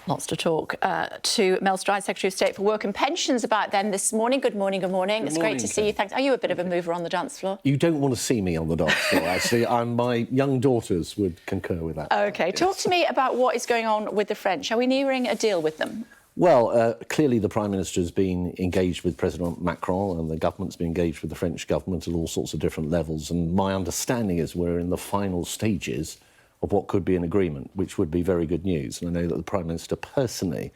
Lots to talk to Mel Stride, Secretary of State for Work and Pensions, about them this morning. Good morning, good morning. It's great to see you. Thanks. Are you a bit of a mover on the dance floor? You don't want to see me on the dance floor, actually. My young daughters would concur with that. OK. Yes. Talk to me about what is going on with the French. Are we nearing a deal with them? Well, clearly the Prime Minister has been engaged with President Macron, and the government's been engaged with the French government at all sorts of different levels. And my understanding is we're in the final stages of what could be an agreement, which would be very good news. And I know that the Prime Minister personally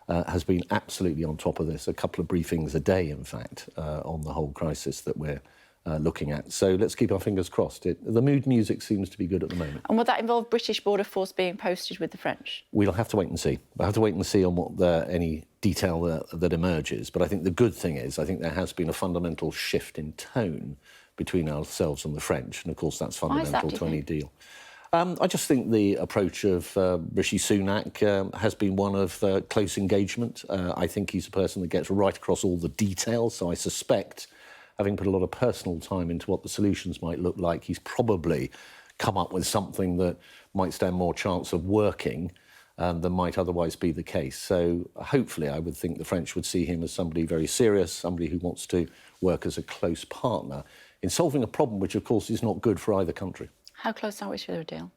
has been absolutely on top of this, a couple of briefings a day, in fact, on the whole crisis that we're looking at. So let's keep our fingers crossed. The mood music seems to be good at the moment. And would that involve British border force being posted with the French? We'll have to wait and see. We'll have to wait and see on what any detail that emerges. But I think the good thing is, I think there has been a fundamental shift in tone between ourselves and the French. And, of course, that's fundamental to any deal. I just think the approach of Rishi Sunak has been one of close engagement. I think he's a person that gets right across all the details, so I suspect, having put a lot of personal time into what the solutions might look like, he's probably come up with something that might stand more chance of working than might otherwise be the case. So hopefully I would think the French would see him as somebody very serious, somebody who wants to work as a close partner in solving a problem which, of course, is not good for either country. How close are we to a deal?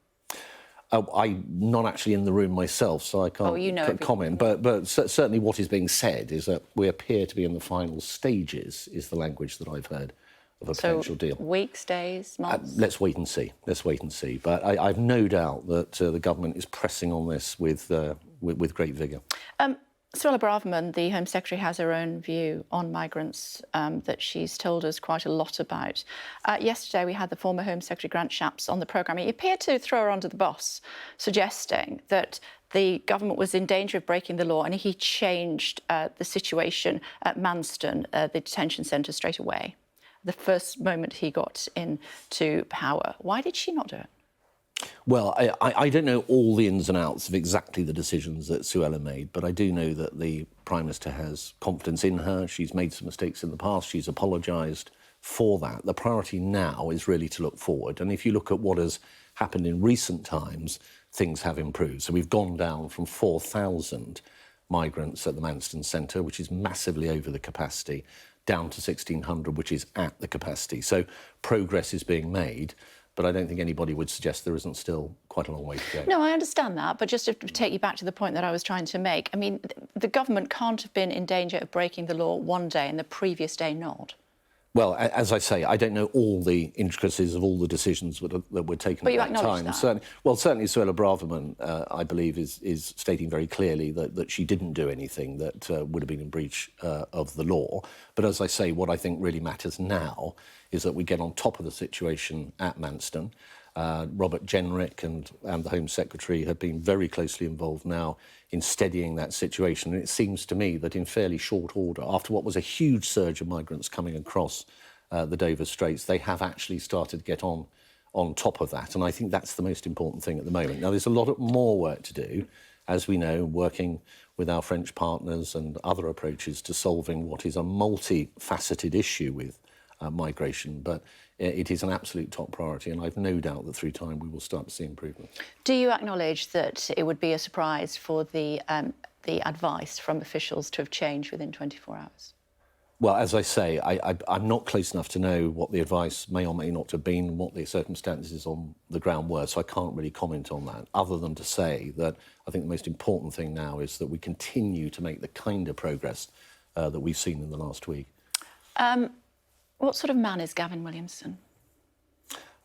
I'm not actually in the room myself, so I can't comment. But certainly what is being said is that we appear to be in the final stages, is the language that I've heard of a potential deal. Weeks, days, months? Let's wait and see. Let's wait and see. But I've no doubt that the government is pressing on this with great vigour. Suella Braverman, the Home Secretary, has her own view on migrants that she's told us quite a lot about. Yesterday, we had the former Home Secretary, Grant Shapps, on the programme. He appeared to throw her under the bus, suggesting that the government was in danger of breaking the law, and he changed the situation at Manston, the detention centre, straight away, the first moment he got into power. Why did she not do it? Well, I don't know all the ins and outs of exactly the decisions that Suella made, but I do know that the Prime Minister has confidence in her. She's made some mistakes in the past. She's apologised for that. The priority now is really to look forward. And if you look at what has happened in recent times, things have improved. So we've gone down from 4,000 migrants at the Manston Centre, which is massively over the capacity, down to 1,600, which is at the capacity. So progress is being made. But I don't think anybody would suggest there isn't still quite a long way to go. No, I understand that. But just to take you back to the point that I was trying to make, I mean, the government can't have been in danger of breaking the law one day and the previous day not. Well, as I say, I don't know all the intricacies of all the decisions that were taken at that time. Certainly Suella Braverman, I believe, is stating very clearly that she didn't do anything that would have been in breach of the law. But as I say, what I think really matters now is that we get on top of the situation at Manston. Robert Jenrick and the Home Secretary have been very closely involved now in steadying that situation. And it seems to me that in fairly short order, after what was a huge surge of migrants coming across the Dover Straits, they have actually started to get on top of that. And I think that's the most important thing at the moment. Now, there's a lot more work to do, as we know, working with our French partners and other approaches to solving what is a multifaceted issue with migration, but it is an absolute top priority, and I've no doubt that through time we will start to see improvements. Do you acknowledge that it would be a surprise for the advice from officials to have changed within 24 hours? Well, as I say, I'm not close enough to know what the advice may or may not have been and what the circumstances on the ground were, so I can't really comment on that, other than to say that I think the most important thing now is that we continue to make the kind of progress that we've seen in the last week. What sort of man is Gavin Williamson?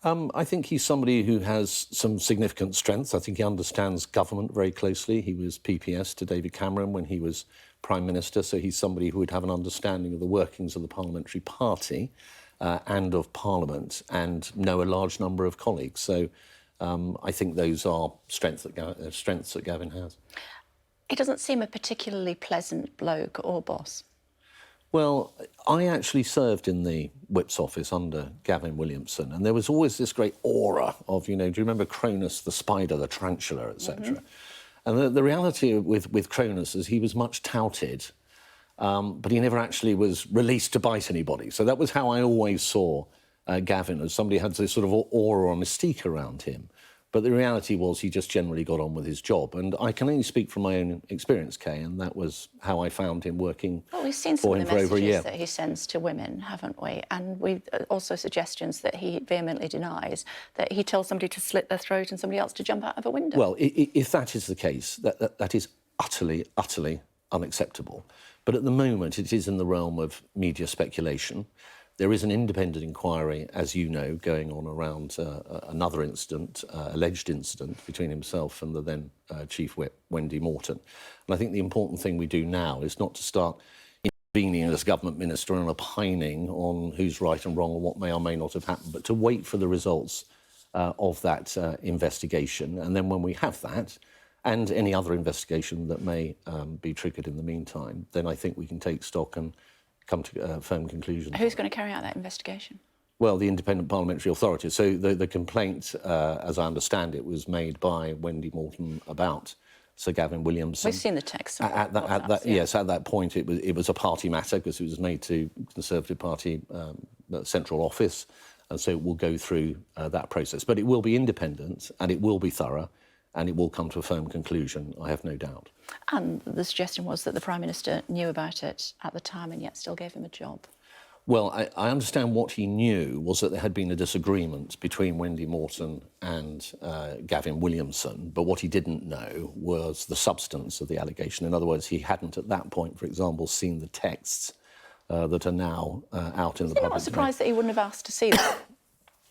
I think he's somebody who has some significant strengths. I think he understands government very closely. He was PPS to David Cameron when he was Prime Minister, so he's somebody who would have an understanding of the workings of the parliamentary party and of Parliament, and know a large number of colleagues. So I think those are strengths that Gavin has. He doesn't seem a particularly pleasant bloke or boss. Well, I actually served in the Whip's office under Gavin Williamson, and there was always this great aura of, do you remember Cronus, the spider, the tarantula, etc.? Mm-hmm. And the reality with Cronus is he was much touted, but he never actually was released to bite anybody. So that was how I always saw Gavin, as somebody who had this sort of aura or mystique around him. But the reality was he just generally got on with his job. And I can only speak from my own experience, Kay, and that was how I found him working for him for over a year. Well, we've seen some of the messages that he sends to women, haven't we? And we've also suggestions that he vehemently denies, that he tells somebody to slit their throat and somebody else to jump out of a window. Well, if that is the case, that is utterly, utterly unacceptable. But at the moment, it is in the realm of media speculation. There is an independent inquiry, as you know, going on around another incident, alleged incident between himself and the then Chief Whip, Wendy Morton. And I think the important thing we do now is not to start intervening as government minister and opining on who's right and wrong and what may or may not have happened, but to wait for the results of that investigation. And then when we have that, and any other investigation that may be triggered in the meantime, then I think we can take stock and come to firm conclusions. Who's going to carry out that investigation? Well, the independent parliamentary authorities. So the complaint, as I understand it, was made by Wendy Morton about Sir Gavin Williamson. We've seen the text. Yes, at that point it was a party matter because it was made to Conservative Party central office, and so it will go through that process. But it will be independent and it will be thorough, and it will come to a firm conclusion, I have no doubt. And the suggestion was that the Prime Minister knew about it at the time and yet still gave him a job. Well, I understand what he knew was that there had been a disagreement between Wendy Morton and Gavin Williamson, but what he didn't know was the substance of the allegation. In other words, he hadn't at that point, for example, seen the texts that are now out in the public. I'm not surprised that he wouldn't have asked to see that.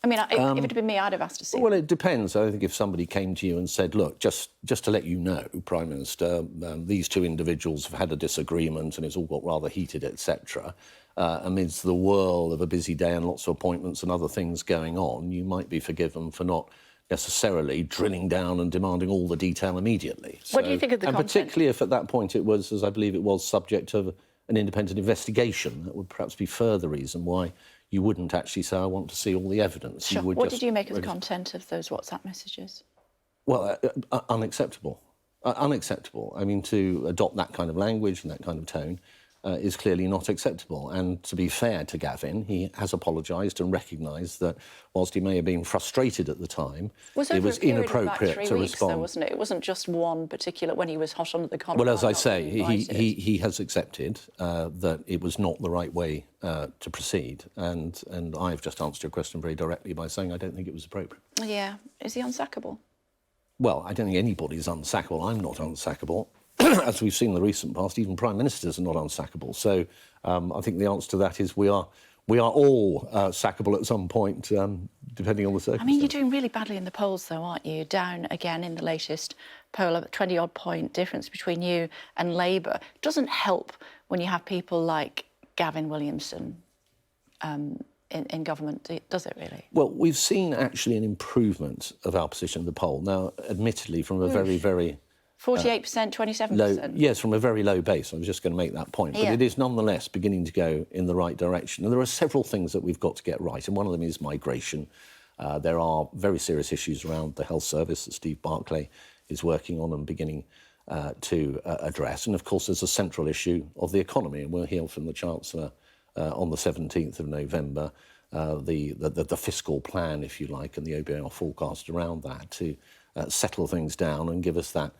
I mean, if it had been me, I'd have asked to see. Well, it depends. I think if somebody came to you and said, look, just to let you know, Prime Minister, these two individuals have had a disagreement and it's all got rather heated, etc., amidst the whirl of a busy day and lots of appointments and other things going on, you might be forgiven for not necessarily drilling down and demanding all the detail immediately. What do you think of the content? And particularly if at that point it was, as I believe it was, subject of an independent investigation, that would perhaps be further reason why you wouldn't actually say, I want to see all the evidence. Sure. What did you make of the content of those WhatsApp messages? Well, unacceptable. Unacceptable. I mean, to adopt that kind of language and that kind of tone is clearly not acceptable. And to be fair to Gavin, he has apologised and recognised that whilst he may have been frustrated at the time, it was inappropriate to respond. Though, wasn't it? It wasn't just one particular, when he was hot under the collar. Well, as I say, he has accepted that it was not the right way to proceed. And I've just answered your question very directly by saying I don't think it was appropriate. Yeah. Is he unsackable? Well, I don't think anybody's unsackable. I'm not unsackable. As we've seen in the recent past, even Prime Ministers are not unsackable. So I think the answer to that is we are all sackable at some point, depending on the circumstances. I mean, you're doing really badly in the polls, though, aren't you? Down again in the latest poll, a 20-odd point difference between you and Labour. It doesn't help when you have people like Gavin Williamson in government, does it really? Well, we've seen actually an improvement of our position in the poll. Now, admittedly, from a very, very... 48%, 27%. Low, yes, from a very low base. I was just going to make that point. But it is nonetheless beginning to go in the right direction. And there are several things that we've got to get right, and one of them is migration. There are very serious issues around the health service that Steve Barclay is working on and beginning to address. And, of course, there's a central issue of the economy, and we'll hear from the Chancellor on the 17th of November the fiscal plan, if you like, and the OBR forecast around that to settle things down and give us that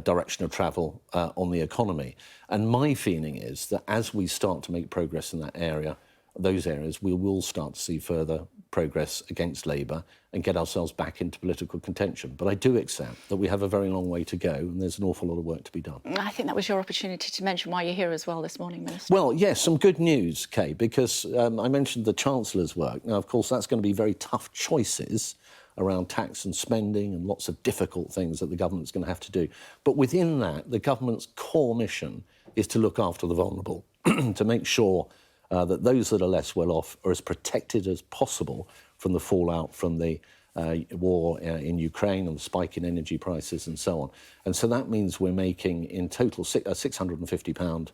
direction of travel on the economy. And my feeling is that as we start to make progress in that area, those areas, we will start to see further progress against Labour and get ourselves back into political contention. But I do accept that we have a very long way to go and there's an awful lot of work to be done. I think that was your opportunity to mention why you're here as well this morning, Minister. Well, yes, some good news, Kay, because I mentioned the Chancellor's work. Now, of course, that's going to be very tough choices around tax and spending and lots of difficult things that the government's going to have to do. But within that, the government's core mission is to look after the vulnerable, to make sure that those that are less well off are as protected as possible from the fallout from the war in Ukraine and the spike in energy prices and so on. And so that means we're making in total a £650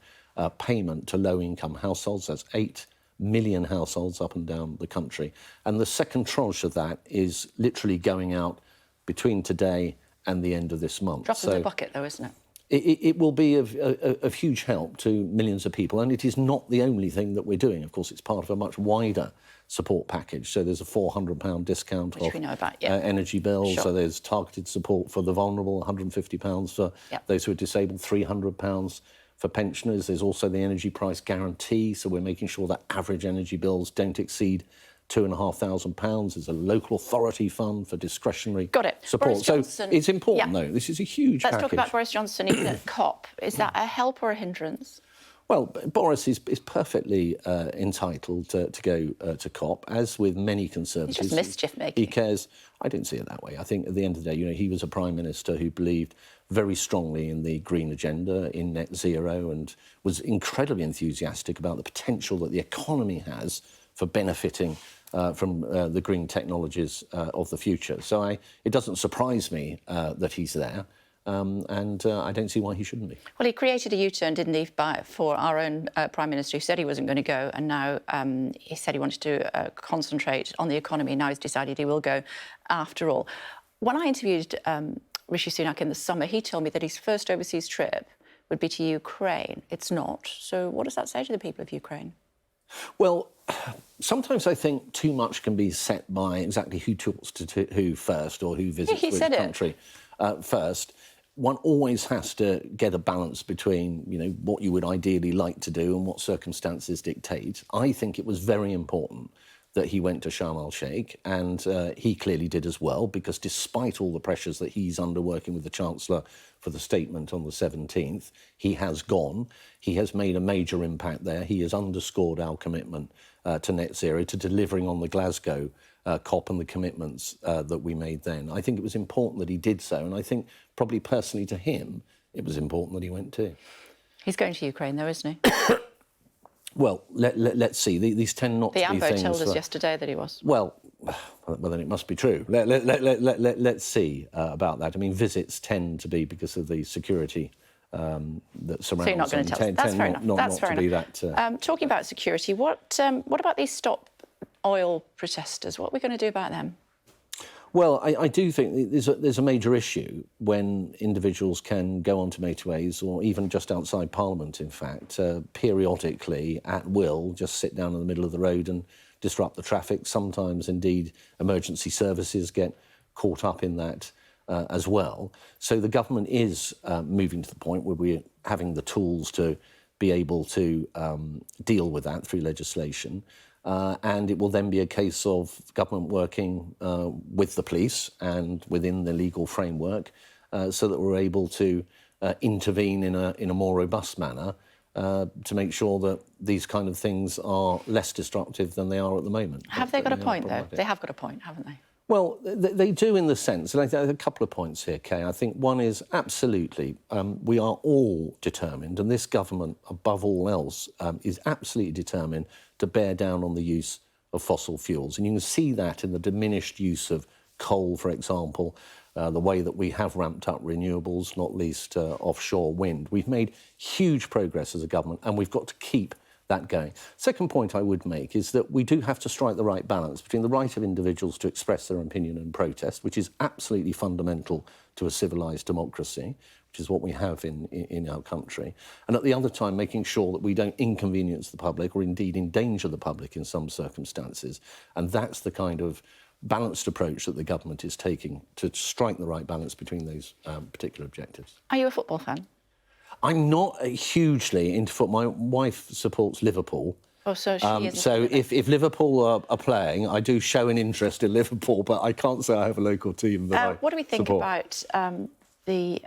payment to low-income households. That's 8 million households up and down the country. And the second tranche of that is literally going out between today and the end of this month. Drop in the bucket, though, isn't it? It will be of huge help to millions of people, and it is not the only thing that we're doing. Of course, it's part of a much wider support package. So there's a £400 discount off we know about, yeah. Energy bills. Sure. So there's targeted support for the vulnerable, £150 for those who are disabled, £300 for pensioners. There's also the energy price guarantee. So we're making sure that average energy bills don't exceed £2,500. There's a local authority fund for discretionary support. Boris Johnson, so it's important, though. This is a huge package. Let's talk about Boris Johnson at COP. Is that a help or a hindrance? Well, Boris is perfectly entitled to go to COP, as with many Conservatives. He's just mischief-making. He cares. I don't see it that way. I think at the end of the day, he was a Prime Minister who believed very strongly in the green agenda, in net zero, and was incredibly enthusiastic about the potential that the economy has for benefiting from the green technologies of the future. So it doesn't surprise me that he's there. And I don't see why he shouldn't be. Well, he created a U-turn, didn't he, for our own Prime Minister, who said he wasn't going to go, and now he said he wanted to concentrate on the economy. Now he's decided he will go after all. When I interviewed Rishi Sunak in the summer, he told me that his first overseas trip would be to Ukraine. It's not. So what does that say to the people of Ukraine? Well, sometimes I think too much can be set by exactly who talks to who first, or who visits which country first. One always has to get a balance between, what you would ideally like to do and what circumstances dictate. I think it was very important that he went to Sharm el-Sheikh, and he clearly did as well, because despite all the pressures that he's under working with the Chancellor for the statement on the 17th, he has gone. He has made a major impact there. He has underscored our commitment to net zero, to delivering on the Glasgow COP and the commitments that we made then. I think it was important that he did so, and I think probably personally to him, it was important that he went too. He's going to Ukraine, though, isn't he? Well, let's see. These tend not to be things... The AMBO told us yesterday that he was. Well, then it must be true. Let's see about that. I mean, visits tend to be, because of the security that surrounds them. So you're not going to tell us. That's fair enough. That's fair enough. Talking about security, what about these Stop Oil protesters? What are we going to do about them? Well, I do think there's a major issue when individuals can go onto motorways, or even just outside Parliament, in fact, periodically, at will, just sit down in the middle of the road and disrupt the traffic. Sometimes, indeed, emergency services get caught up in that as well. So the government is moving to the point where we're having the tools to be able to deal with that through legislation. And it will then be a case of government working with the police and within the legal framework so that we're able to intervene in a more robust manner to make sure that these kind of things are less destructive than they are at the moment. Have they got a point, though? They have got a point, haven't they? Well, they do in the sense, and I think a couple of points here, Kay. I think one is absolutely, we are all determined, and this government, above all else, is absolutely determined to bear down on the use of fossil fuels. And you can see that in the diminished use of coal, for example, the way that we have ramped up renewables, not least offshore wind. We've made huge progress as a government, and we've got to keep that going. Second point I would make is that we do have to strike the right balance between the right of individuals to express their opinion and protest, which is absolutely fundamental to a civilised democracy, which is what we have in our country, and at the other time making sure that we don't inconvenience the public or indeed endanger the public in some circumstances. And that's the kind of balanced approach that the government is taking to strike the right balance between those particular objectives. Are you a football fan? I'm not hugely into football. My wife supports Liverpool. Oh, so she is. So if Liverpool are playing, I do show an interest in Liverpool, but I can't say I have a local team that I What do we think support. about the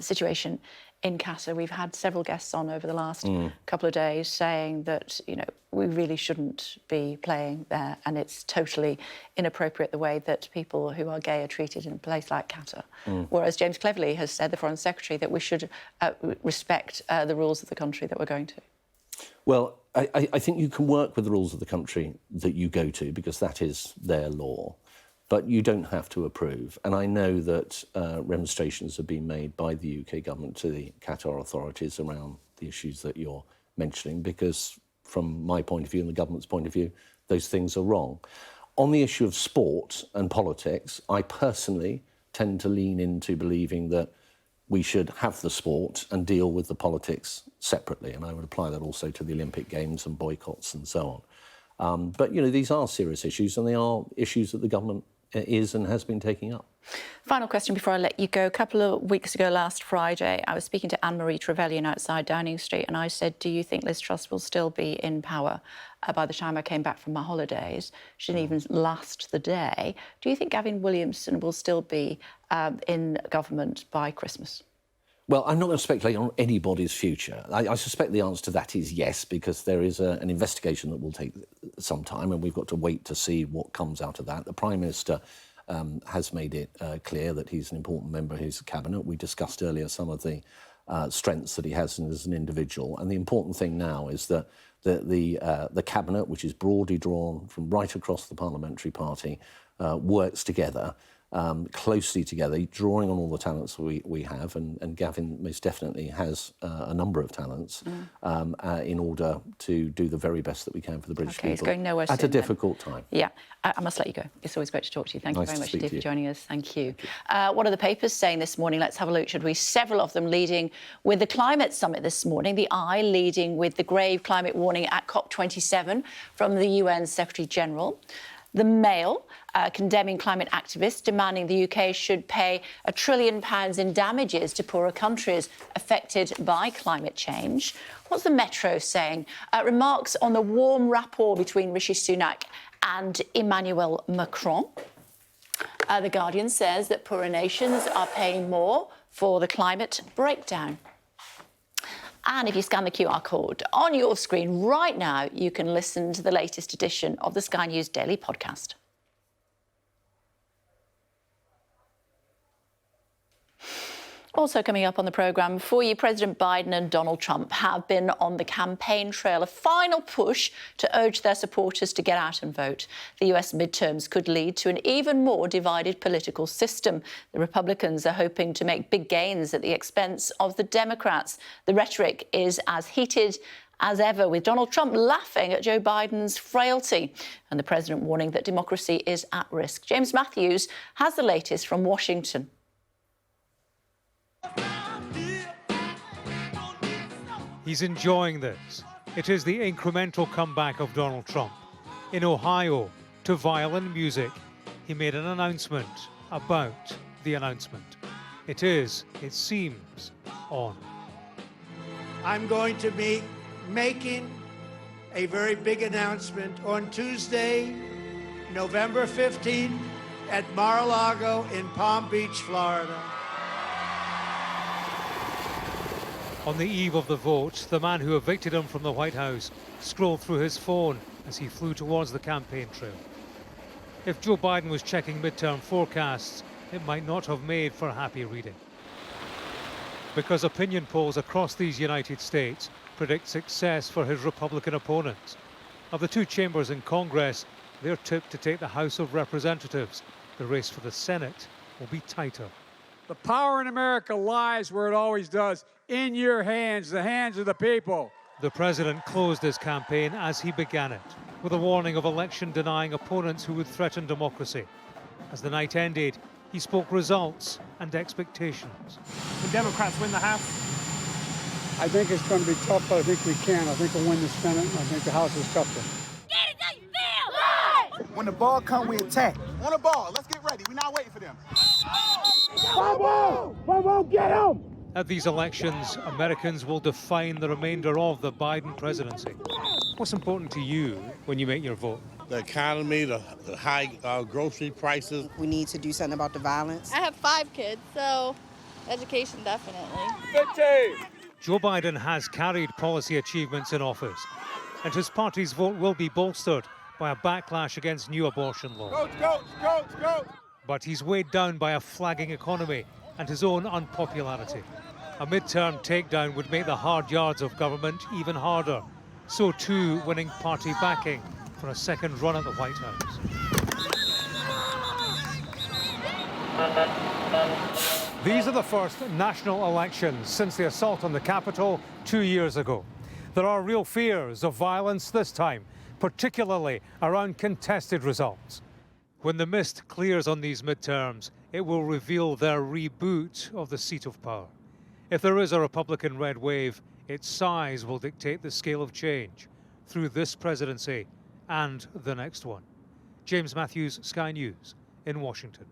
situation in Qatar? We've had several guests on over the last couple of days saying that, we really shouldn't be playing there, and it's totally inappropriate the way that people who are gay are treated in a place like Qatar. Whereas James Cleverly has said, the Foreign Secretary, that we should respect the rules of the country that we're going to. Well, I think you can work with the rules of the country that you go to, because that is their law. But you don't have to approve. And I know that demonstrations have been made by the UK government to the Qatar authorities around the issues that you're mentioning, because from my point of view and the government's point of view, those things are wrong. On the issue of sport and politics, I personally tend to lean into believing that we should have the sport and deal with the politics separately. And I would apply that also to the Olympic Games and boycotts and so on. But, you know, these are serious issues, and they are issues that the government is and has been taking up. Final question before I let you go. A couple of weeks ago, last Friday, I was speaking to Anne-Marie Trevelyan outside Downing Street, and I said, do you think Liz Truss will still be in power by the time I came back from my holidays? She didn't even last the day. Do you think Gavin Williamson will still be in government by Christmas? Well, I'm not going to speculate on anybody's future. I suspect the answer to that is yes, because there is an investigation that will take some time, and we've got to wait to see what comes out of that. The Prime Minister has made it clear that he's an important member of his cabinet. We discussed earlier some of the strengths that he has as an individual, and the important thing now is that the cabinet, which is broadly drawn from right across the parliamentary party, works together. Closely together, drawing on all the talents we have, and Gavin most definitely has a number of talents in order to do the very best that we can for the British people. He's going nowhere soon, at a difficult time. Yeah, I must let you go. It's always great to talk to you. Thank you very much indeed for joining us. Thank you. What are the papers saying this morning? Let's have a look, should we? Several of them leading with the climate summit this morning. The Eye leading with the grave climate warning at COP27 from the UN Secretary-General. The Mail condemning climate activists, demanding the UK should pay £1 trillion in damages to poorer countries affected by climate change. What's the Metro saying? Remarks on the warm rapport between Rishi Sunak and Emmanuel Macron. The Guardian says that poorer nations are paying more for the climate breakdown. And if you scan the QR code on your screen right now, you can listen to the latest edition of the Sky News Daily podcast. Also coming up on the programme for you, President Biden and Donald Trump have been on the campaign trail, a final push to urge their supporters to get out and vote. The US midterms could lead to an even more divided political system. The Republicans are hoping to make big gains at the expense of the Democrats. The rhetoric is as heated as ever, with Donald Trump laughing at Joe Biden's frailty and the president warning that democracy is at risk. James Matthews has the latest from Washington. He's enjoying this. It is the incremental comeback of Donald Trump. In Ohio, to violin music, he made an announcement about the announcement. It seems, on. I'm going to be making a very big announcement on Tuesday, November 15th at Mar-a-Lago in Palm Beach, Florida. On the eve of the vote, the man who evicted him from the White House scrolled through his phone as he flew towards the campaign trail. If Joe Biden was checking midterm forecasts, it might not have made for happy reading. Because opinion polls across these United States predict success for his Republican opponents. Of the two chambers in Congress, they're tipped to take the House of Representatives. The race for the Senate will be tighter. The power in America lies where it always does, in your hands, the hands of the people. The president closed his campaign as he began it, with a warning of election-denying opponents who would threaten democracy. As the night ended, he spoke results and expectations. The Democrats win the House? I think it's going to be tough, but I think we can. I think we'll win the Senate, and I think the House is tougher. Get it how you feel! Right! When the ball comes, we attack. On the ball, let's get ready. We're not waiting for them. One ball, get him! At these elections, Americans will define the remainder of the Biden presidency. What's important to you when you make your vote? The economy, the high grocery prices. We need to do something about the violence. I have 5 kids, so education definitely. Joe Biden has carried policy achievements in office, and his party's vote will be bolstered by a backlash against new abortion law. Coach. But he's weighed down by a flagging economy and his own unpopularity. A midterm takedown would make the hard yards of government even harder. So too, winning party backing for a second run at the White House. These are the first national elections since the assault on the Capitol 2 years ago. There are real fears of violence this time, particularly around contested results. When the mist clears on these midterms, it will reveal their reboot of the seat of power. If there is a Republican red wave, its size will dictate the scale of change through this presidency and the next one. James Matthews, Sky News in Washington.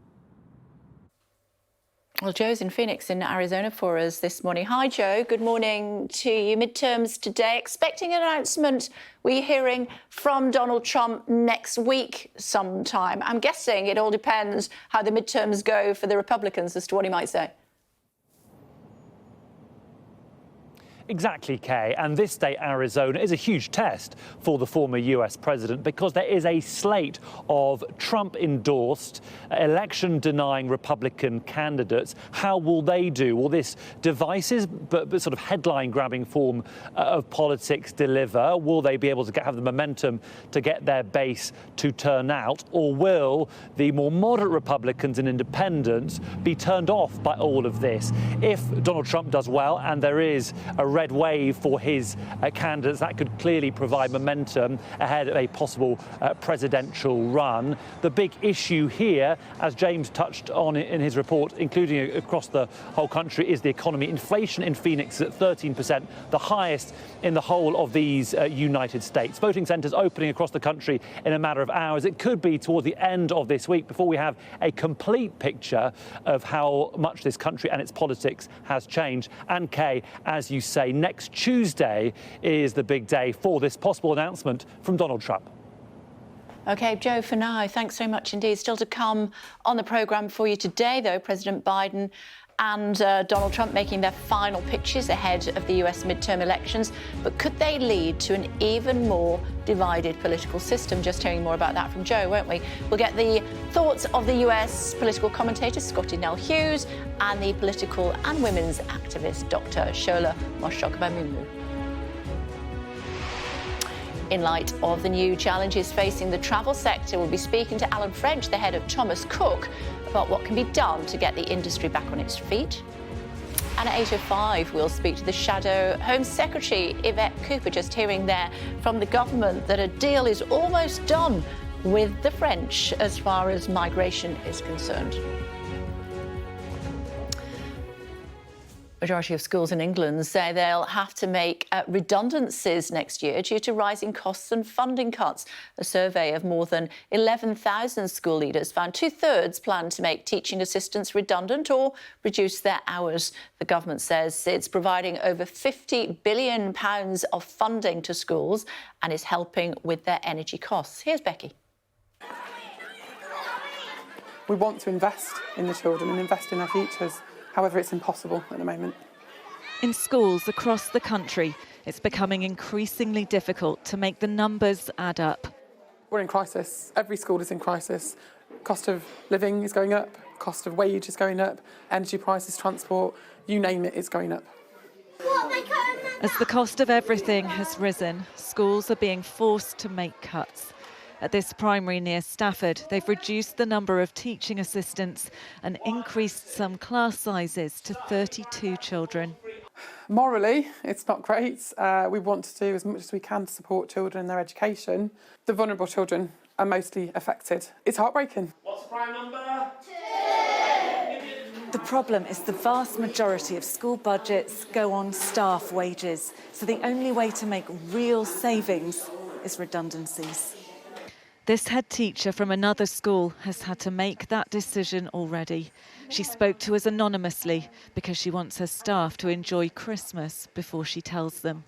Well, Joe's in Phoenix in Arizona for us this morning. Hi, Joe. Good morning to you. Midterms today. Expecting an announcement, we're hearing, from Donald Trump next week sometime. I'm guessing it all depends how the midterms go for the Republicans as to what he might say. Exactly, Kay. And this day, Arizona is a huge test for the former US president because there is a slate of Trump-endorsed, election-denying Republican candidates. How will they do? Will this divisive but sort of headline-grabbing form of politics deliver? Will they be able to have the momentum to get their base to turn out? Or will the more moderate Republicans and independents be turned off by all of this? If Donald Trump does well and there is a red wave for his candidates, that could clearly provide momentum ahead of a possible presidential run. The big issue here, as James touched on in his report, including across the whole country, is the economy. Inflation in Phoenix is at 13%, the highest in the whole of these United States. Voting centres opening across the country in a matter of hours. It could be toward the end of this week before we have a complete picture of how much this country and its politics has changed. And Kay, as you say, next Tuesday is the big day for this possible announcement from Donald Trump. OK, Joe, for now, thanks so much indeed. Still to come on the programme for you today, though, President Biden and Donald Trump making their final pitches ahead of the US midterm elections. But could they lead to an even more divided political system? Just hearing more about that from Joe, won't we? We'll get the thoughts of the US political commentator Scotty Nell Hughes and the political and women's activist Dr. Shola Moshokabamumu. In light of the new challenges facing the travel sector, we'll be speaking to Alan French, the head of Thomas Cook, about what can be done to get the industry back on its feet. And at 8:05, we'll speak to the Shadow Home Secretary, Yvette Cooper, just hearing there from the government that a deal is almost done with the French as far as migration is concerned. Majority of schools in England say they'll have to make redundancies next year due to rising costs and funding cuts. A survey of more than 11,000 school leaders found 2/3 plan to make teaching assistants redundant or reduce their hours. The government says it's providing over £50 billion of funding to schools and is helping with their energy costs. Here's Becky. We want to invest in the children and invest in their futures. However, it's impossible at the moment. In schools across the country, it's becoming increasingly difficult to make the numbers add up. We're in crisis. Every school is in crisis. Cost of living is going up, cost of wage is going up, energy prices, transport, you name it, it's going up. As the cost of everything has risen, schools are being forced to make cuts. At this primary near Stafford, they've reduced the number of teaching assistants and increased some class sizes to 32 children. Morally, it's not great. We want to do as much as we can to support children in their education. The vulnerable children are mostly affected. It's heartbreaking. What's prime number? 2. The problem is the vast majority of school budgets go on staff wages. So the only way to make real savings is redundancies. This head teacher from another school has had to make that decision already. She spoke to us anonymously because she wants her staff to enjoy Christmas before she tells them.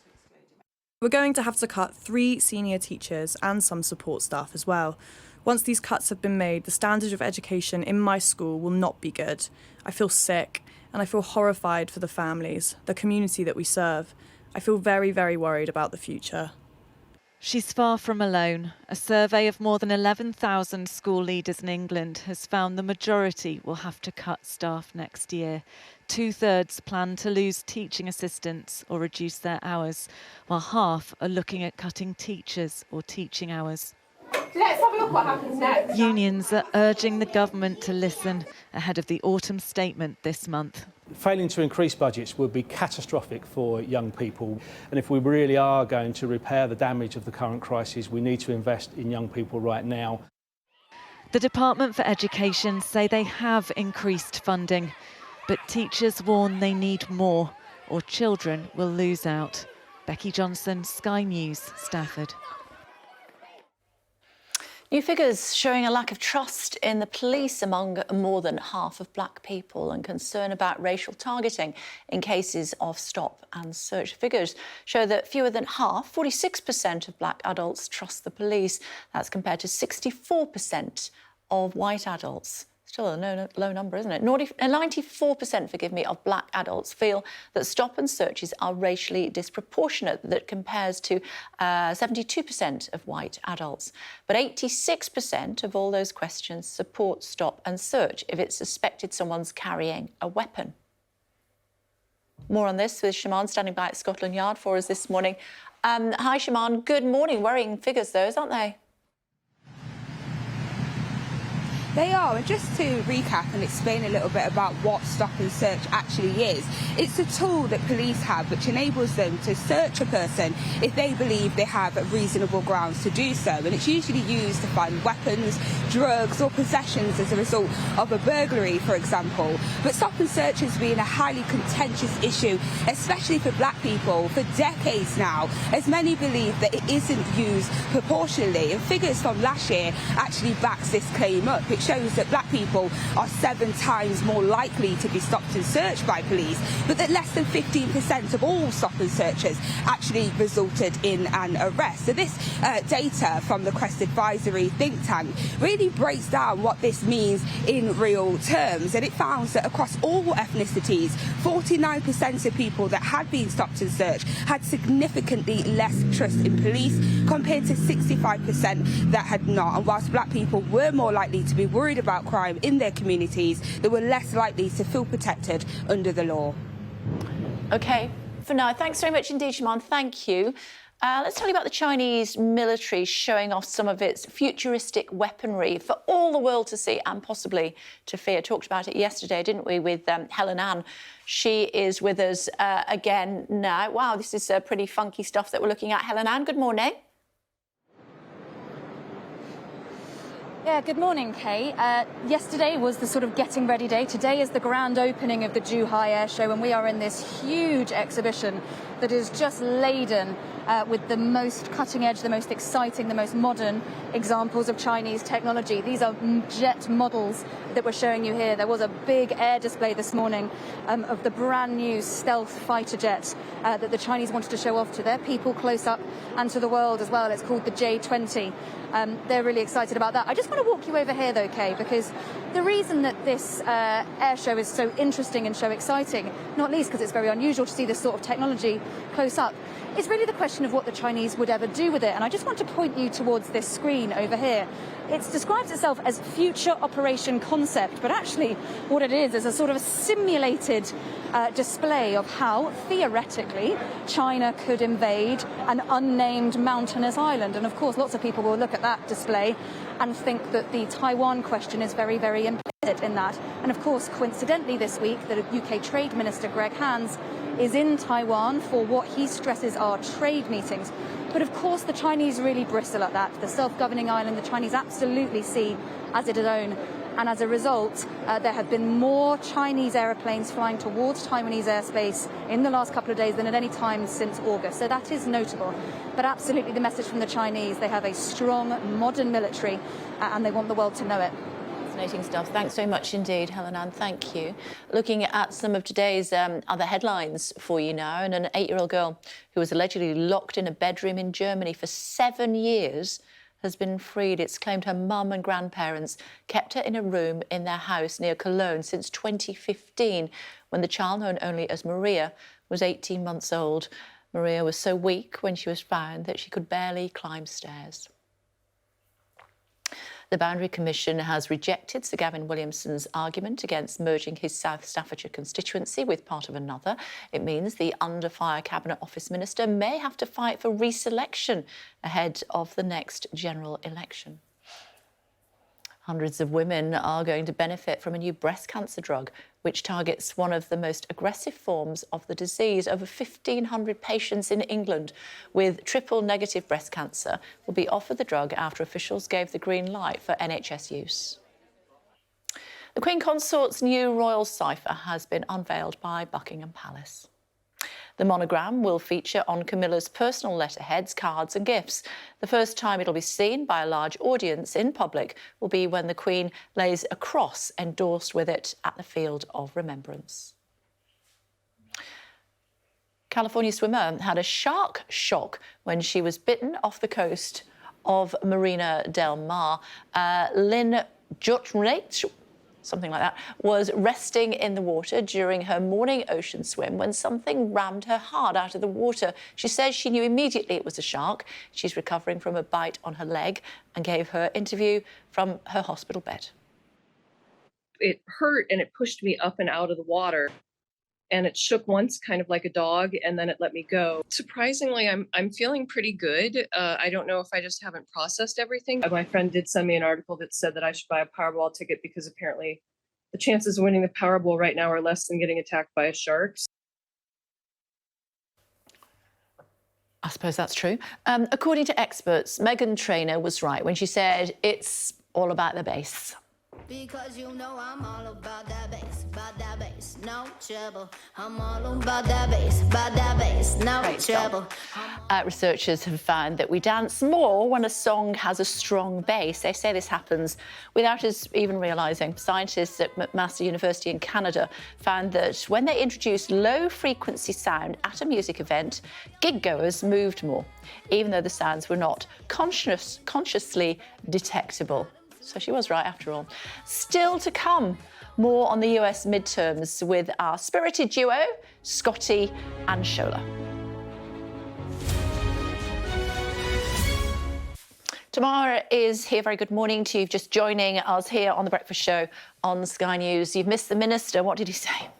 We're going to have to cut 3 senior teachers and some support staff as well. Once these cuts have been made, the standard of education in my school will not be good. I feel sick and I feel horrified for the families, the community that we serve. I feel very, very worried about the future. She's far from alone. A survey of more than 11,000 school leaders in England has found the majority will have to cut staff next year. 2/3 plan to lose teaching assistants or reduce their hours, while half are looking at cutting teachers or teaching hours. Let's have a look what happens next. Unions are urging the government to listen ahead of the autumn statement this month. Failing to increase budgets would be catastrophic for young people. And if we really are going to repair the damage of the current crisis, we need to invest in young people right now. The Department for Education say they have increased funding, but teachers warn they need more or children will lose out. Becky Johnson, Sky News, Stafford. New figures showing a lack of trust in the police among more than half of black people and concern about racial targeting in cases of stop and search. Figures show that fewer than half, 46% of black adults trust the police. That's compared to 64% of white adults. Still a low number, isn't it? 94%, forgive me, of black adults feel that stop and searches are racially disproportionate. That compares to 72% of white adults. But 86% of all those questions support stop and search if it's suspected someone's carrying a weapon. More on this with Shaman standing by at Scotland Yard for us this morning. Hi, Shaman. Good morning. Worrying figures, those, aren't they? They are, and just to recap and explain a little bit about what stop and search actually is, it's a tool that police have which enables them to search a person if they believe they have reasonable grounds to do so, and it's usually used to find weapons, drugs or possessions as a result of a burglary, for example. But stop and search has been a highly contentious issue, especially for black people, for decades now, as many believe that it isn't used proportionally, and figures from last year actually backs this claim up. It shows that black people are 7 times more likely to be stopped and searched by police, but that less than 15% of all stop and searches actually resulted in an arrest. So this data from the Quest Advisory think tank really breaks down what this means in real terms, and it found that across all ethnicities, 49% of people that had been stopped and searched had significantly less trust in police compared to 65% that had not. And whilst black people were more likely to be worried about crime in their communities, they were less likely to feel protected under the law. OK, for now, thanks very much indeed, Shaman. Thank you. Let's tell you about the Chinese military showing off some of its futuristic weaponry for all the world to see and possibly to fear. Talked about it yesterday, didn't we, with Helen Ann. She is with us again now. Wow, this is pretty funky stuff that we're looking at. Helen Ann, good morning. Yeah, good morning, Kay. Yesterday was the sort of getting ready day. Today is the grand opening of the Zhuhai Air Show, and we are in this huge exhibition that is just laden with the most cutting edge, the most exciting, the most modern examples of Chinese technology. These are jet models that we're showing you here. There was a big air display this morning of the brand new stealth fighter jet that the Chinese wanted to show off to their people close up and to the world as well. It's called the J-20. They're really excited about that. I just want to walk you over here, though, Kay, because the reason that this air show is so interesting and so exciting, not least because it's very unusual to see this sort of technology close up, is really the question of what the Chinese would ever do with it. And I just want to point you towards this screen over here. It describes itself as future operation concept, but actually what it is a sort of a simulated display of how, theoretically, China could invade an unnamed mountainous island. And of course, lots of people will look at that display and think that the Taiwan question is very, very implicit in that. And of course, coincidentally this week, the UK Trade Minister, Greg Hands, is in Taiwan for what he stresses are trade meetings. But of course, the Chinese really bristle at that. The self-governing island, the Chinese absolutely see as its own. And as a result, there have been more Chinese aeroplanes flying towards Taiwanese airspace in the last couple of days than at any time since August. So that is notable. But absolutely the message from the Chinese, they have a strong, modern military, and they want the world to know it. Fascinating stuff. Thanks so much indeed, Helen Ann. Thank you. Looking at some of today's other headlines for you now, and an 8-year-old girl who was allegedly locked in a bedroom in Germany for 7 years has been freed. It's claimed her mum and grandparents kept her in a room in their house near Cologne since 2015, when the child, known only as Maria, was 18 months old. Maria was so weak when she was found that she could barely climb stairs. The Boundary Commission has rejected Sir Gavin Williamson's argument against merging his South Staffordshire constituency with part of another. It means the under-fire Cabinet Office Minister may have to fight for re-selection ahead of the next general election. Hundreds of women are going to benefit from a new breast cancer drug, which targets one of the most aggressive forms of the disease. Over 1,500 patients in England with triple-negative breast cancer will be offered the drug after officials gave the green light for NHS use. The Queen Consort's new royal cipher has been unveiled by Buckingham Palace. The monogram will feature on Camilla's personal letterheads, cards and gifts. The first time it'll be seen by a large audience in public will be when the Queen lays a cross endorsed with it at the Field of Remembrance. California swimmer had a shark shock when she was bitten off the coast of Marina del Mar. Lynn Jutnrate, something like that, was resting in the water during her morning ocean swim when something rammed her hard out of the water. She says she knew immediately it was a shark. She's recovering from a bite on her leg and gave her interview from her hospital bed. It hurt and it pushed me up and out of the water. And it shook once, kind of like a dog, and then it let me go. Surprisingly, I'm feeling pretty good. I don't know if I just haven't processed everything. My friend did send me an article that said that I should buy a Powerball ticket because apparently the chances of winning the Powerball right now are less than getting attacked by a shark. I suppose that's true. According to experts, Meghan Trainor was right when she said it's all about the bass. Because you know I'm all about that bass, no trouble. I'm all about that bass, no trouble. Researchers have found that we dance more when a song has a strong bass. They say this happens without us even realising. Scientists at McMaster University in Canada found that when they introduced low-frequency sound at a music event, gig-goers moved more, even though the sounds were not consciously detectable. So she was right after all. Still to come, more on the US midterms with our spirited duo, Scotty and Shola. Tamara is here. Very good morning to you. Just joining us here on The Breakfast Show on Sky News. You've missed the minister. What did he say?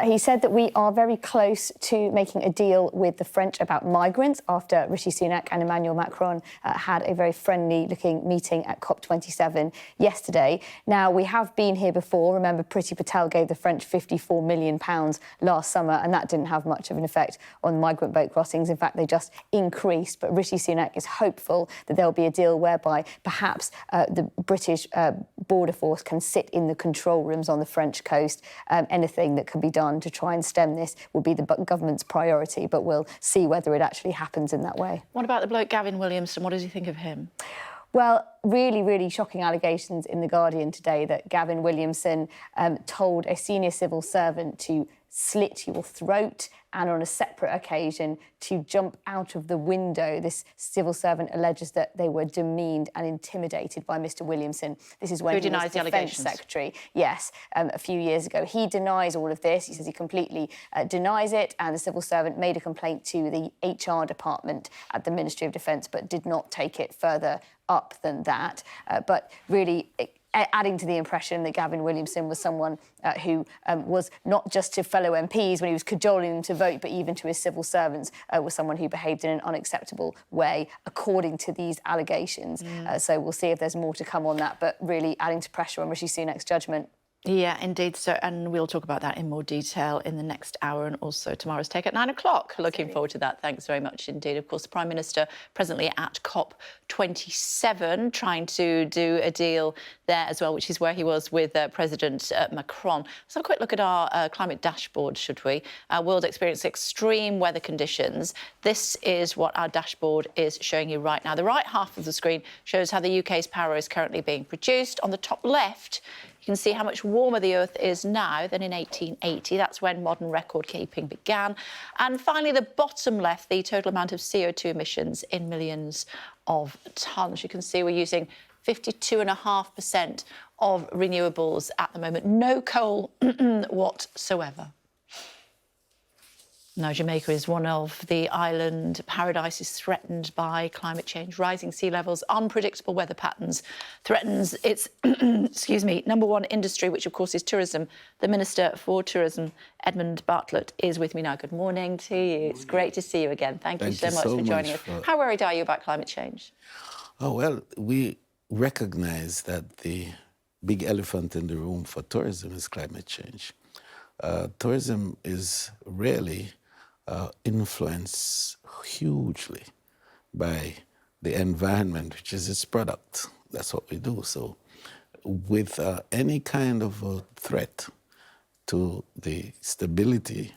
He said that we are very close to making a deal with the French about migrants after Rishi Sunak and Emmanuel Macron had a very friendly-looking meeting at COP27 yesterday. Now, we have been here before. Remember, Priti Patel gave the French £54 million last summer, and that didn't have much of an effect on migrant boat crossings. In fact, they just increased. But Rishi Sunak is hopeful that there'll be a deal whereby perhaps the British border force can sit in the control rooms on the French coast. Anything that can be done to try and stem this will be the government's priority, but we'll see whether it actually happens in that way. What about the bloke Gavin Williamson? What does he think of him? Well, really, really shocking allegations in The Guardian today that Gavin Williamson told a senior civil servant to slit your throat, and on a separate occasion to jump out of the window. This civil servant alleges that they were demeaned and intimidated by Mr Williamson. This is when he was Defence Secretary, yes, a few years ago. He denies all of this. He says he completely denies it, and the civil servant made a complaint to the HR department at the Ministry of Defence, but did not take it further up than that. But really, adding to the impression that Gavin Williamson was someone who was not just to fellow MPs when he was cajoling them to vote, but even to his civil servants, was someone who behaved in an unacceptable way, according to these allegations. So we'll see if there's more to come on that, but really adding to pressure on Rishi Sunak's judgment. Yeah, indeed. So, and we'll talk about that in more detail in the next hour, and also tomorrow's take at 9 o'clock. Looking forward to that. Thanks very much indeed. Of course, the Prime Minister presently at COP27, trying to do a deal there as well, which is where he was with President Macron. Let's have a quick look at our climate dashboard, should we? Our world experienced extreme weather conditions. This is what our dashboard is showing you right now. The right half of the screen shows how the UK's power is currently being produced. On the top left, you can see how much warmer the Earth is now than in 1880. That's when modern record-keeping began. And finally, the bottom left, the total amount of CO2 emissions in millions of tonnes. You can see we're using 52.5% of renewables at the moment. No coal whatsoever. Now, Jamaica is one of the island paradises threatened by climate change. Rising sea levels, unpredictable weather patterns threatens its, excuse me, number one industry, which of course is tourism. The Minister for Tourism, Edmund Bartlett, is with me now. Good morning to you. It's great to see you again. Thank you so much for joining us. How worried are you about climate change? Oh, well, we recognise that the big elephant in the room for tourism is climate change. Tourism is really influenced hugely by the environment, which is its product. That's what we do. So with any kind of a threat to the stability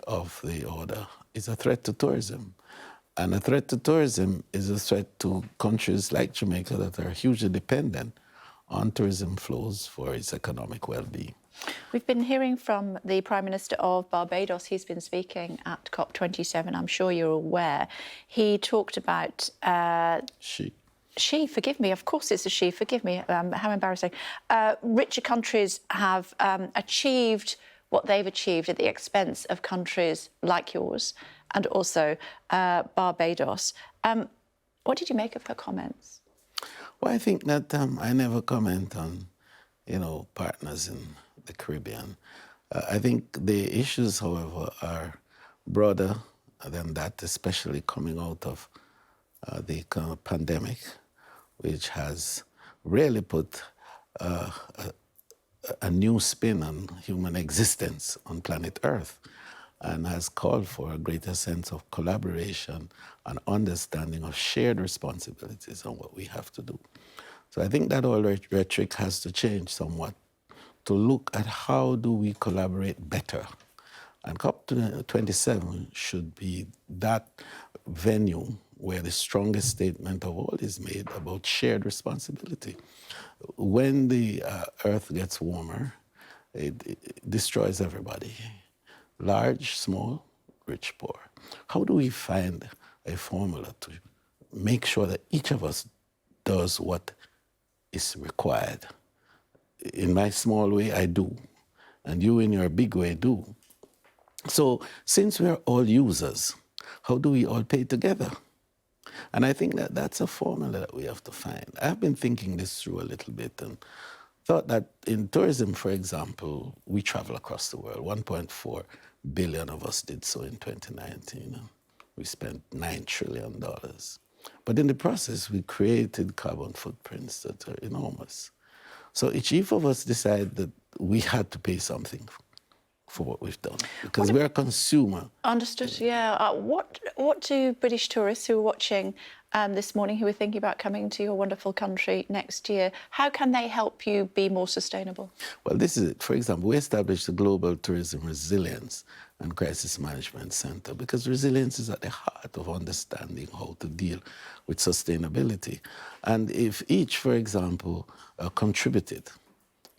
of the order is a threat to tourism. And a threat to tourism is a threat to countries like Jamaica that are hugely dependent on tourism flows for its economic well-being. We've been hearing from the Prime Minister of Barbados. He's been speaking at COP27. I'm sure you're aware. He talked about... She, forgive me. Of course it's a she. Forgive me. How embarrassing. Richer countries have achieved what they've achieved at the expense of countries like yours and also Barbados. What did you make of her comments? Well, I think that I never comment on, partners in the Caribbean. I think the issues, however, are broader than that, especially coming out of the pandemic, which has really put a new spin on human existence on planet Earth and has called for a greater sense of collaboration and understanding of shared responsibilities on what we have to do. So I think that all rhetoric has to change somewhat to look at how do we collaborate better. And COP27 should be that venue where the strongest statement of all is made about shared responsibility. When the Earth gets warmer, it destroys everybody. Large, small, rich, poor. How do we find a formula to make sure that each of us does what is required? In my small way, I do. And you in your big way do. So since we're all users, how do we all pay together? And I think that that's a formula that we have to find. I've been thinking this through a little bit and thought that in tourism, for example, we travel across the world. 1.4 billion of us did so in 2019. We spent $9 trillion. But in the process, we created carbon footprints that are enormous. So each of us decided that we had to pay something for what we've done, because we're a consumer. Understood, yeah. What do British tourists who are watching this morning, who are thinking about coming to your wonderful country next year, how can they help you be more sustainable? Well, this is it. For example, we established the Global Tourism Resilience and Crisis Management Center because resilience is at the heart of understanding how to deal with sustainability. And if each, for example, contributed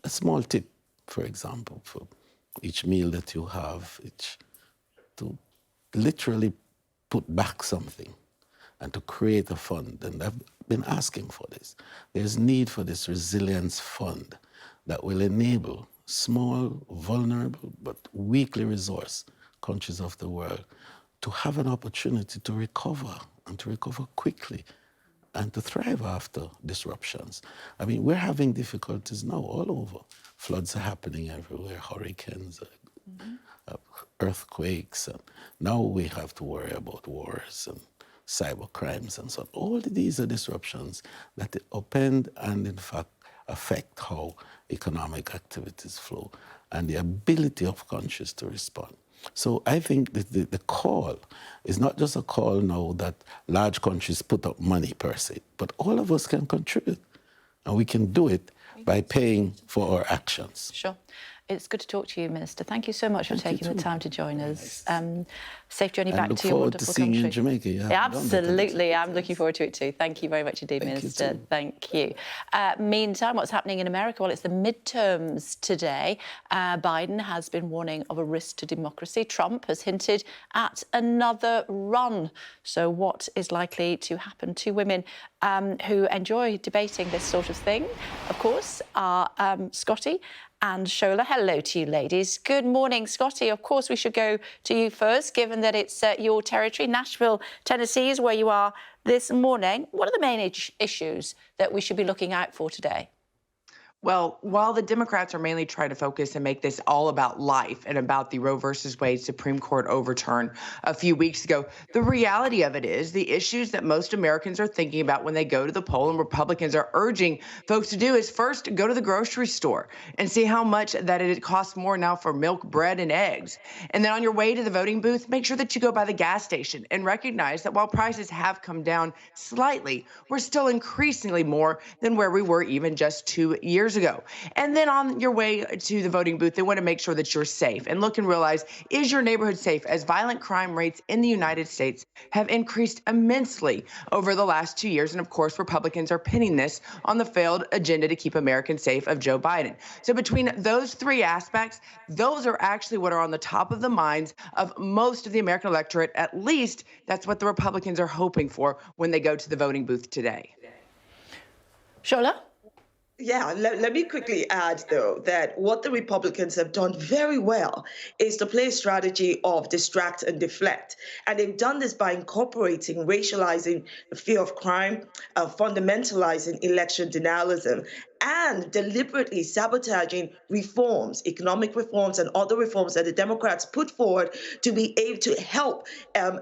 a small tip, for example, for each meal that you have, to literally put back something and to create a fund. And I've been asking for this. There's need for this resilience fund that will enable small, vulnerable, but weakly resourced countries of the world to have an opportunity to recover and to recover quickly and to thrive after disruptions. I mean, we're having difficulties now all over. Floods are happening everywhere, hurricanes, earthquakes, and now we have to worry about wars and cyber crimes and so on. All of these are disruptions that upend and, in fact, affect how economic activities flow and the ability of countries to respond. So I think that the call is not just a call now that large countries put up money per se, but all of us can contribute, and we can do it by paying for our actions. Sure. It's good to talk to you, Minister. Thank you so much for taking the time to join us. Safe journey back to your wonderful country. I look forward to seeing you in Jamaica. Yeah, absolutely. I'm looking forward to it too. Thank you very much indeed, Minister. Thank you. Meantime, what's happening in America? Well, it's the midterms today. Biden has been warning of a risk to democracy. Trump has hinted at another run. So what is likely to happen? Two women who enjoy debating this sort of thing, of course, are Scotty and Shola. Hello to you, ladies. Good morning, Scotty. Of course, we should go to you first, given that it's your territory. Nashville, Tennessee is where you are this morning. What are the main issues that we should be looking out for today? Well, while the Democrats are mainly trying to focus and make this all about life and about the Roe versus Wade Supreme Court overturn a few weeks ago, the reality of it is the issues that most Americans are thinking about when they go to the poll, and Republicans are urging folks to do, is first go to the grocery store and see how much that it costs more now for milk, bread, and eggs. And then on your way to the voting booth, make sure that you go by the gas station and recognize that while prices have come down slightly, we're still increasingly more than where we were even just 2 years ago. And then on your way to the voting booth, they want to make sure that you're safe and look and realize, is your neighborhood safe? As violent crime rates in the United States have increased immensely over the last 2 years. And of course, Republicans are pinning this on the failed agenda to keep Americans safe of Joe Biden. So between those three aspects, those are actually what are on the top of the minds of most of the American electorate. At least that's what the Republicans are hoping for when they go to the voting booth today. Shola? Yeah, let me quickly add, though, that what the Republicans have done very well is to play a strategy of distract and deflect. And they've done this by incorporating racializing the fear of crime, fundamentalizing election denialism, and deliberately sabotaging reforms, economic reforms and other reforms that the Democrats put forward to be able to help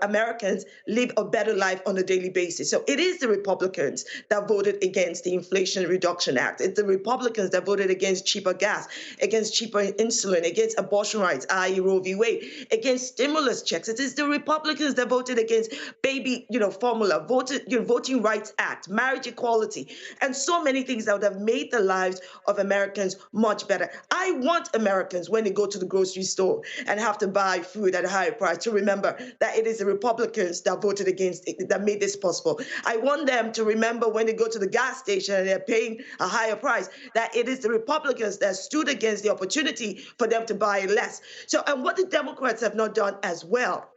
Americans live a better life on a daily basis. So it is the Republicans that voted against the Inflation Reduction Act. It's the Republicans that voted against cheaper gas, against cheaper insulin, against abortion rights, i.e. Roe v. Wade, against stimulus checks. It is the Republicans that voted against baby, formula, Voting Rights Act, marriage equality, and so many things that would have made the lives of Americans much better. I want Americans, when they go to the grocery store and have to buy food at a higher price, to remember that it is the Republicans that voted against it, that made this possible. I want them to remember when they go to the gas station and they're paying a higher price, that it is the Republicans that stood against the opportunity for them to buy less. So, and what the Democrats have not done as well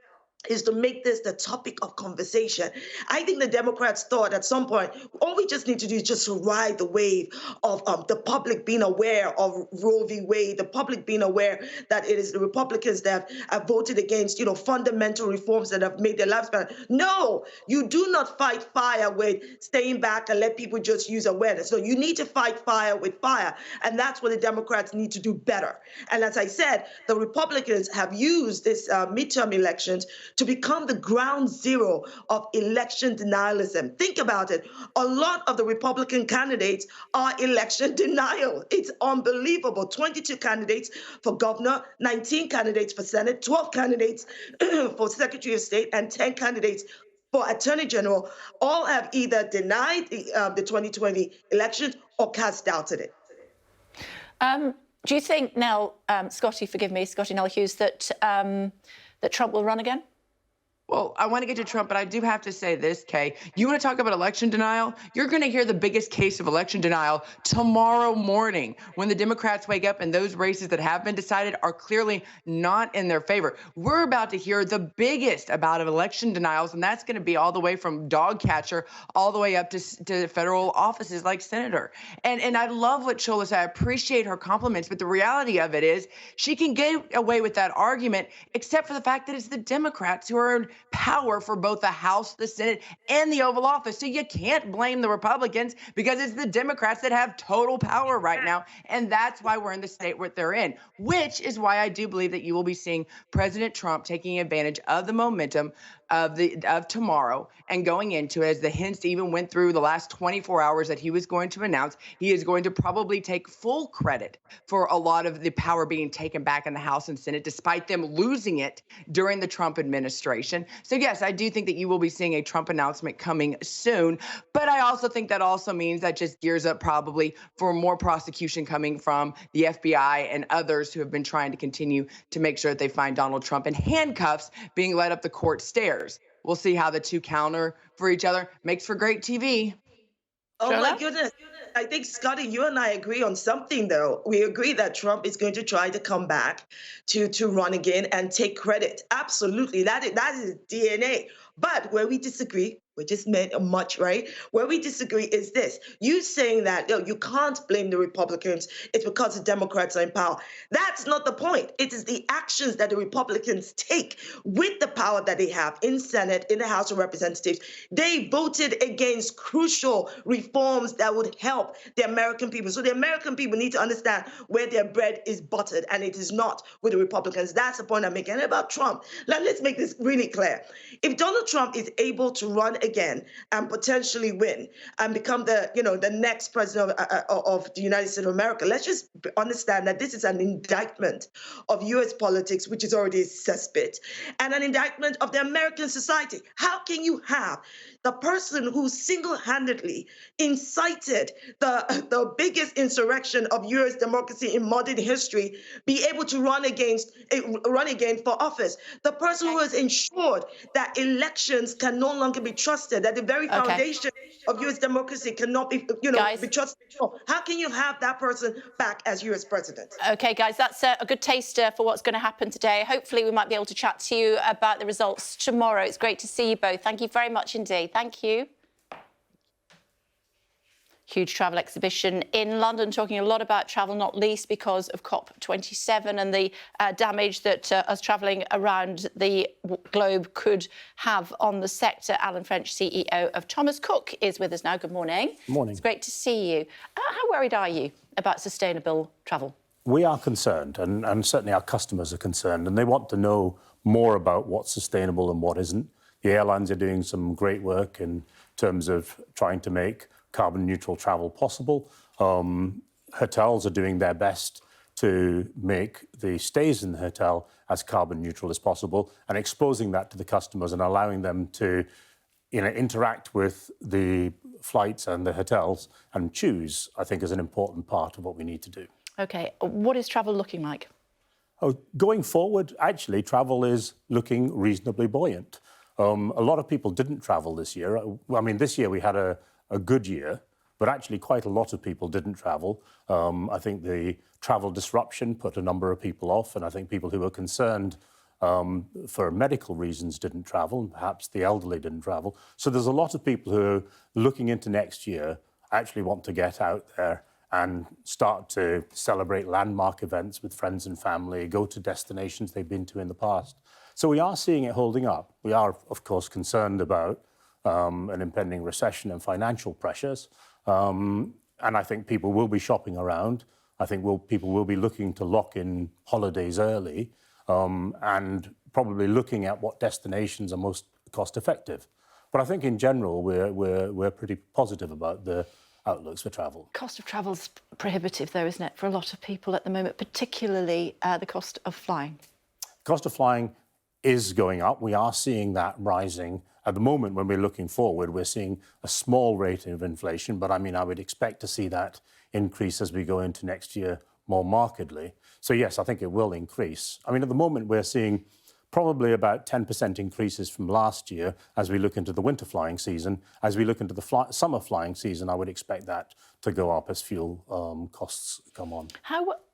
is to make this the topic of conversation. I think the Democrats thought at some point, all we just need to do is just ride the wave of the public being aware of Roe v. Wade, the public being aware that it is the Republicans that have voted against, fundamental reforms that have made their lives better. No, you do not fight fire with staying back and let people just use awareness. So you need to fight fire with fire. And that's what the Democrats need to do better. And as I said, the Republicans have used this midterm elections to become the ground zero of election denialism. Think about it. A lot of the Republican candidates are election denial. It's unbelievable. 22 candidates for governor, 19 candidates for Senate, 12 candidates for Secretary of State, and 10 candidates for Attorney General, all have either denied the 2020 elections or cast doubts in it. Do you think, Nell, Scotty Nell Hughes, that Trump will run again? Well, I want to get to Trump, but I do have to say this, Kay. You want to talk about election denial? You're going to hear the biggest case of election denial tomorrow morning when the Democrats wake up and those races that have been decided are clearly not in their favor. We're about to hear the biggest about of election denials, and that's going to be all the way from dog catcher all the way up to federal offices like senator. And I love what Shola said. I appreciate her compliments, but the reality of it is she can get away with that argument except for the fact that it's the Democrats who are in power for both the House, the Senate, and the Oval Office. So you can't blame the Republicans because it's the Democrats that have total power right now. And that's why we're in the state where they're in, which is why I do believe that you will be seeing President Trump taking advantage of the momentum of tomorrow and going into it, as the hints even went through the last 24 hours that he was going to announce. He is going to probably take full credit for a lot of the power being taken back in the House and Senate, despite them losing it during the Trump administration. So yes, I do think that you will be seeing a Trump announcement coming soon, but I also think that also means that just gears up probably for more prosecution coming from the FBI and others who have been trying to continue to make sure that they find Donald Trump in handcuffs being led up the court stairs. We'll see how the two counter for each other. Makes for great TV. Oh my goodness. I think, Scotty, you and I agree on something, though. We agree that Trump is going to try to come back to run again and take credit. Absolutely. That is DNA. But where we disagree which is much, right? Where we disagree is this. You saying that you can't blame the Republicans, it's because the Democrats are in power. That's not the point. It is the actions that the Republicans take with the power that they have in Senate, in the House of Representatives. They voted against crucial reforms that would help the American people. So the American people need to understand where their bread is buttered, and it is not with the Republicans. That's the point I'm making. And about Trump, let's make this really clear. If Donald Trump is able to run again and potentially win and become the next president of the United States of America, let's just understand that this is an indictment of U.S. politics, which is already a cesspit, and an indictment of the American society. How can you have the person who single-handedly incited the biggest insurrection of U.S. democracy in modern history be able to run again for office? The person who has ensured that elections can no longer be trusted, that the very foundation of U.S. democracy cannot be, be trusted. How can you have that person back as U.S. president? OK, guys, that's a good taster for what's going to happen today. Hopefully we might be able to chat to you about the results tomorrow. It's great to see you both. Thank you very much indeed. Thank you. Huge travel exhibition in London, talking a lot about travel, not least because of COP27 and the damage that us travelling around the globe could have on the sector. Alan French, CEO of Thomas Cook, is with us now. Good morning. Morning. It's great to see you. How worried are you about sustainable travel? We are concerned, and certainly our customers are concerned, and they want to know more about what's sustainable and what isn't. The airlines are doing some great work in terms of trying to make carbon neutral travel possible. Hotels are doing their best to make the stays in the hotel as carbon neutral as possible and exposing that to the customers and allowing them to interact with the flights and the hotels and choose, I think, is an important part of what we need to do. OK, what is travel looking like? Going forward, actually, travel is looking reasonably buoyant. A lot of people didn't travel this year. I mean, this year we had a good year, but actually quite a lot of people didn't travel. I think the travel disruption put a number of people off, and I think people who were concerned for medical reasons didn't travel, and perhaps the elderly didn't travel. So there's a lot of people who are looking into next year actually want to get out there and start to celebrate landmark events with friends and family, go to destinations they've been to in the past. So we are seeing it holding up. We are, of course, concerned about an impending recession and financial pressures. And I think people will be shopping around. I think people will be looking to lock in holidays early and probably looking at what destinations are most cost effective. But I think in general, we're pretty positive about the outlooks for travel. Cost of travel's prohibitive, though, isn't it, for a lot of people at the moment, particularly the cost of flying? Cost of flying is going up. We are seeing that rising. At the moment, when we're looking forward, we're seeing a small rate of inflation, but I mean, I would expect to see that increase as we go into next year more markedly. So yes, I think it will increase. I mean, at the moment, we're seeing probably about 10% increases from last year as we look into the winter flying season. As we look into the summer flying season, I would expect that to go up as fuel costs come on.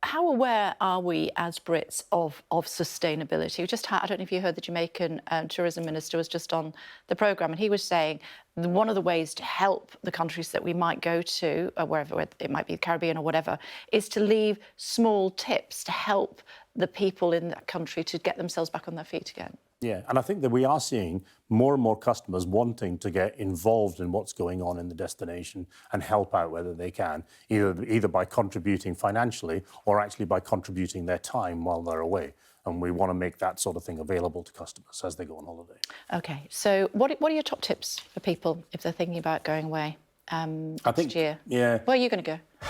How aware are we as Brits of sustainability? I don't know if you heard the Jamaican tourism minister was just on the programme, and he was saying one of the ways to help the countries that we might go to, wherever it might be the Caribbean or whatever, is to leave small tips to help the people in that country to get themselves back on their feet again. Yeah, and I think that we are seeing more and more customers wanting to get involved in what's going on in the destination and help out whether they can, either by contributing financially or actually by contributing their time while they're away. And we want to make that sort of thing available to customers as they go on holiday. OK, so what are your top tips for people if they're thinking about going away next year? Yeah. Where are you going to go?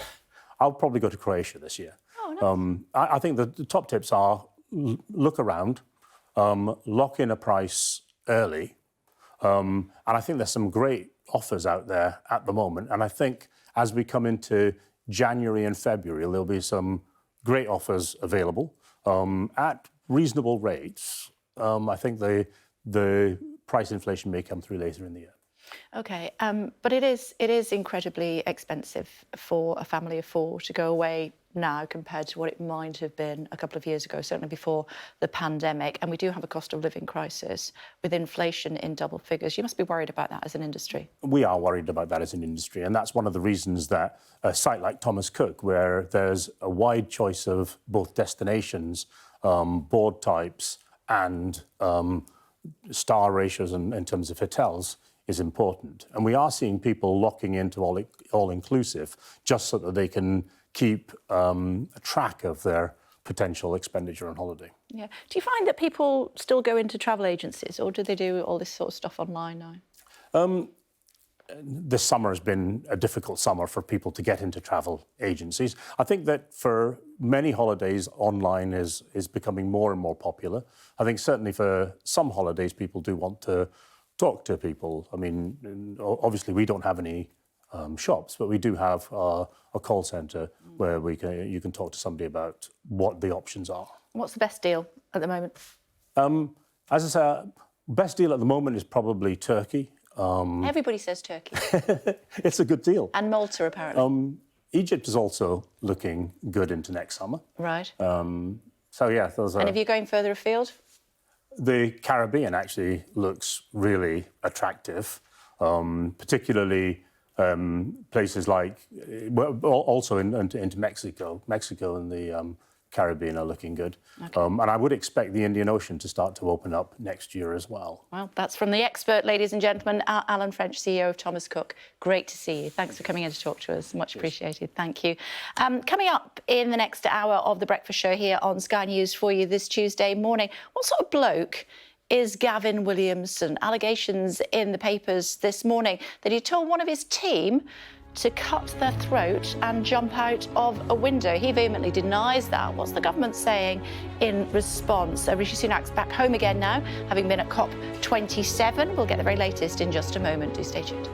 I'll probably go to Croatia this year. Oh, nice. I think the top tips are look around, lock in a price early. And I think there's some great offers out there at the moment. And I think as we come into January and February, there'll be some great offers available at reasonable rates. I think the price inflation may come through later in the year. OK, but it is incredibly expensive for a family of four to go away now compared to what it might have been a couple of years ago, certainly before the pandemic. And we do have a cost of living crisis with inflation in double figures. You must be worried about that as an industry. We are worried about that as an industry, and that's one of the reasons that a site like Thomas Cook, where there's a wide choice of both destinations, board types and star ratios in terms of hotels, is important. And we are seeing people locking into all-inclusive just so that they can keep a track of their potential expenditure on holiday. Yeah. Do you find that people still go into travel agencies, or do they do all this sort of stuff online now? This summer has been a difficult summer for people to get into travel agencies. I think that for many holidays, online is becoming more and more popular. I think certainly for some holidays, people do want to talk to people. I mean, obviously we don't have any shops, but we do have a call centre where you can talk to somebody about what the options are. What's the best deal at the moment? As I say, best deal at the moment is probably Turkey. Everybody says Turkey. It's a good deal. And Malta, apparently. Egypt is also looking good into next summer. Right. So, yeah, those are... And if you're going further afield? The Caribbean actually looks really attractive, particularly places like, well, also into Mexico. Mexico and the Caribbean are looking good. Okay. And I would expect the Indian Ocean to start to open up next year as well. Well, that's from the expert, ladies and gentlemen, Alan French, CEO of Thomas Cook. Great to see you. Thanks for coming in to talk to us. Much appreciated. Thank you. Coming up in the next hour of The Breakfast Show here on Sky News for you this Tuesday morning, what sort of bloke is Gavin Williamson? Allegations in the papers this morning that he told one of his team to cut their throat and jump out of a window. He vehemently denies that. What's the government saying in response? Rishi Sunak's back home again now, having been at COP27. We'll get the very latest in just a moment. Do stay tuned.